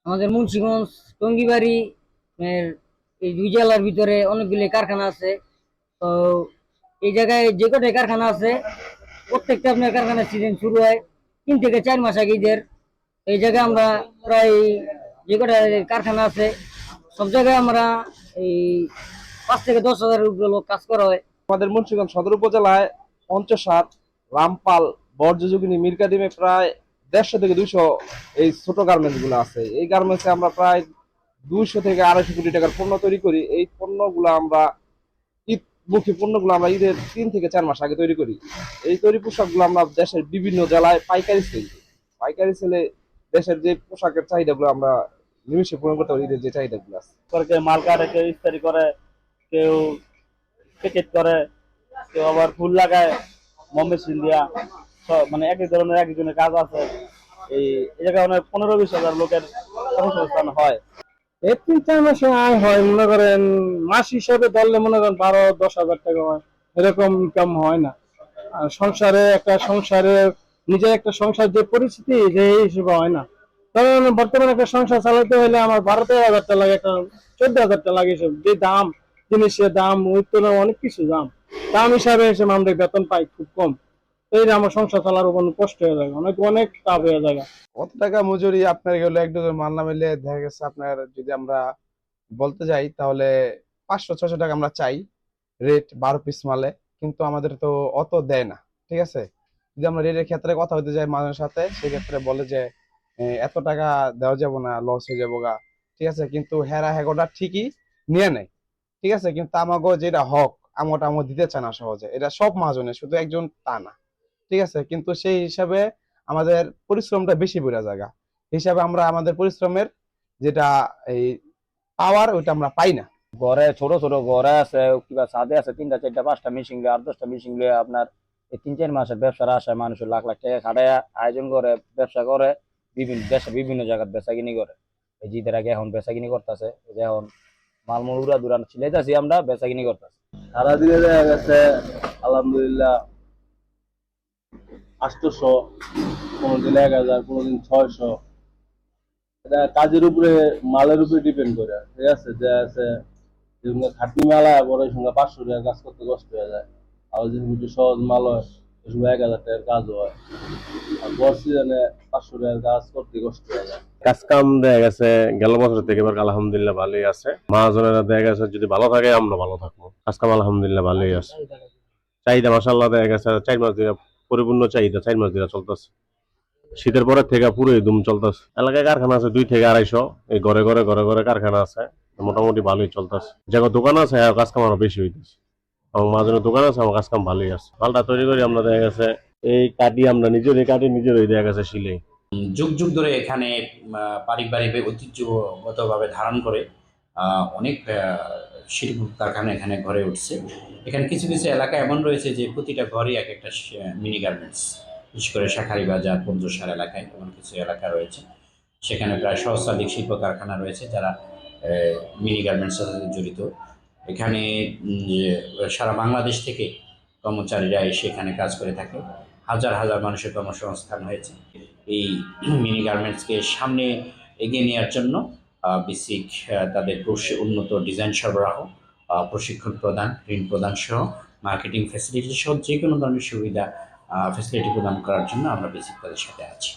আমাদের মুন্সিগঞ্জ টঙ্গিবাড়ি এর এই দুই জেলার ভিতরে অনেকগুলি কারখানা আছে। তো এই জায়গায় যে কটাই কারখানা আছে প্রত্যেকটা আপনার কারখানার সিজন শুরু হয় 3 থেকে 4 মাস আগে ঈদের। এই জায়গায় আমরা প্রায় যে কটা কারখানা আছে সব জায়গায় আমরা এই 5 থেকে 10 হাজারের উপরে লোক কাজ করা হয়। আমাদের মুন্সিগঞ্জ সদর উপজেলায় পঞ্চসার, রামপাল, বর্জ্যযোগিনী, মিরকাদিমে প্রায় 150 থেকে 200 এই ছোট গার্মেন্টস গুলো আছে। এই গার্মেন্টসে আমরা প্রায় 200 থেকে 250 কোটি টাকার পণ্য তৈরি করি। এই পণ্যগুলো আমরা ঈদ মুখী পণ্যগুলো আমরা ঈদের 3 থেকে 4 মাস আগে তৈরি করি। এই তৈরি পোশাকগুলো আমরা দেশের বিভিন্ন জেলায় পাইকারি সেল দিই। পাইকারি সেলে দেশের যে পোশাকের চাহিদাগুলো আমরা নিমিষে পূরণ করতে পারি, ঈদের যে চাহিদাগুলো আছে। মাল কাটে, কেউ ইস্তারি করে, কেউ প্যাকেট করে, কেউ আবার ফুল লাগায় মেশিন দিয়া। মানে এক এক ধরনের এক একজনের কাজ আছে। এই জায়গায় অনেক 15-20 হাজার লোকের কর্মসংস্থান হয়। এই 3-4 মাসে আয় হয় মনে করেন, মাস হিসাবে ধরলে মনে করেন 12-10 হাজার টাকা হয়, এরকম ইনকাম হয় না। আর সংসারে নিজের একটা সংসার যে পরিস্থিতি যে এই হিসেবে হয় না। কারণ বর্তমানে একটা সংসার চালাতে হলে আমার 12-13 হাজার টাকা লাগে, একটা 14 হাজার টাকা লাগে। এসব যে দাম, জিনিসের দাম, ওই তুলনায় অনেক কিছু দাম হিসাবে এসে আমাদের বেতন পাই খুব কম। এই যে আমার সংসার চালার উপর কষ্ট হয়ে যায়, অনেক অনেক চাপ হয়ে যায়। কত টাকা মজুরি আপনার গেলে এক ডজন মাল না মিলে দেখা গেছে আপনার, যদি আমরা বলতে যাই তাহলে 500-600 টাকা আমরা চাই রেট 12 পিস মালে। কিন্তু আমাদের তো অত দেয় না, ঠিক আছে। যদি আমরা রেটের ক্ষেত্রে কথা হতে যাই মানুষের সাথে, সেক্ষেত্রে বলে যে এত টাকা দেওয়া যাবো না, লস হয়ে যাবো গা, ঠিক আছে। কিন্তু হেরা হেগোটা ঠিকই নিয়ে নেয়, ঠিক আছে। কিন্তু আমাকে যেটা হক আমটা দিতে চায় না সহজে। এটা সব মহাজনের, শুধু একজন তা না, ঠিক আছে। কিন্তু সেই হিসাবে আমাদের পরিশ্রমটা বেশি বেড়ে জায়গা হিসাবে আমরা আমাদের পরিশ্রমের যেটা এই পাওয়ার ওইটা আমরা পাই না। ঘরে ছোট ছোট ঘরে আছে কিংবা ছাদে আছে 3টা 4টা 5টা মেশিন লিয়ে 8-10টা মেশিন লিয়ে আপনার এই 3-4 মাসের ব্যবসার আশায় মানুষ লাখ লাখ টাকা খাটায় আয়োজন করে, ব্যবসা করে, বিভিন্ন দেশে বিভিন্ন জায়গায় বেচা কিনি করে। এই ঈদের আগে এখন বেচা কিনি করতেছে, এখন মালমূল উড়া দুরা ছিলাইতেছি, আমরা বেচা কিনি করতেছি। সারাদিনে দেখা গেছে আলহামদুলিল্লাহ 800, কোনোদিন 1000, কোনোদিন 600। এটা কাজের উপরে, মালের উপরে ডিপেন্ড করে, ঠিক আছে। যে আছে যেগুলো খাটনি মেলা বড়, ওই সঙ্গে 500 টাকার কাজ করতে কষ্ট হয়ে যায়। আর যেগুলো একটু সহজ মাল হয় ওই সঙ্গে 1000 টাকার কাজ হয়। আর বড় সিজনে 500 টাকার কাজ করতে কষ্ট হয়ে যায়। কাজ কাম দেখা গেছে গেল বছর থেকে এবার আলহামদুলিল্লাহ ভালোই আছে। মহাজনেরা দেখা গেছে যদি ভালো থাকে আমরা ভালো থাকবো। কাজ কাম আলহামদুলিল্লাহ ভালোই আছে। চাহিদা মাসাল্লাহ দেখা গেছে 4 মাস ধরে পরিপূর্ণ চাহিদা 4 মাস ধরে চলতেছে। শীতের পরের থেকে পুরোই দুম চলতেছে। এলাকায় কারখানা আছে 2 থেকে 250, এই ঘরে ঘরে ঘরে ঘরে কারখানা আছে। মোটামুটি ভালোই চলতেছে। যেগুলো দোকান আছে কাজ কাম আরো বেশি হইতেছে, এবং মহাজনের দোকান আছে আমার কাজ কাম ভালোই আছে। মালটা তৈরি করি আমরা দেখা গেছে এই কাটি, আমরা নিজেরই কাটি, নিজেরই দেখা গেছে সিলাই। যুগ যুগ ধরে এখানে পারিবারিক ঐতিহ্যগতভাবে ধারণ করে অনেক শিল্প কারখানা এখানে গড়ে উঠছে। এখানে কিছু কিছু এলাকা এমন রয়েছে যে প্রতিটা ঘরই এক একটা মিনি গার্মেন্টস। বিশেষ করে শাঁখারী বাজার, পঞ্চসার এলাকায় এমন কিছু এলাকা রয়েছে, সেখানে প্রায় সহস্রাধিক শিল্প কারখানা রয়েছে যারা মিনি গার্মেন্টসের সাথে জড়িত। এখানে সারা বাংলাদেশ থেকে কর্মচারীরা এসে এখানে কাজ করে থাকে। হাজার হাজার মানুষের কর্মসংস্থান হয়েছে। এই মিনি গার্মেন্টসকে সামনে এগিয়ে নেওয়ার জন্য বেসিক তাদের উন্নত ডিজাইন সরবরাহ, প্রশিক্ষণ প্রদান, ঋণ প্রদান সহ মার্কেটিং ফ্যাসিলিটি সহ যে কোনো ধরনের সুবিধা ফ্যাসিলিটি প্রদান করার জন্য আমরা বেসিক তাদের সাথে আছি।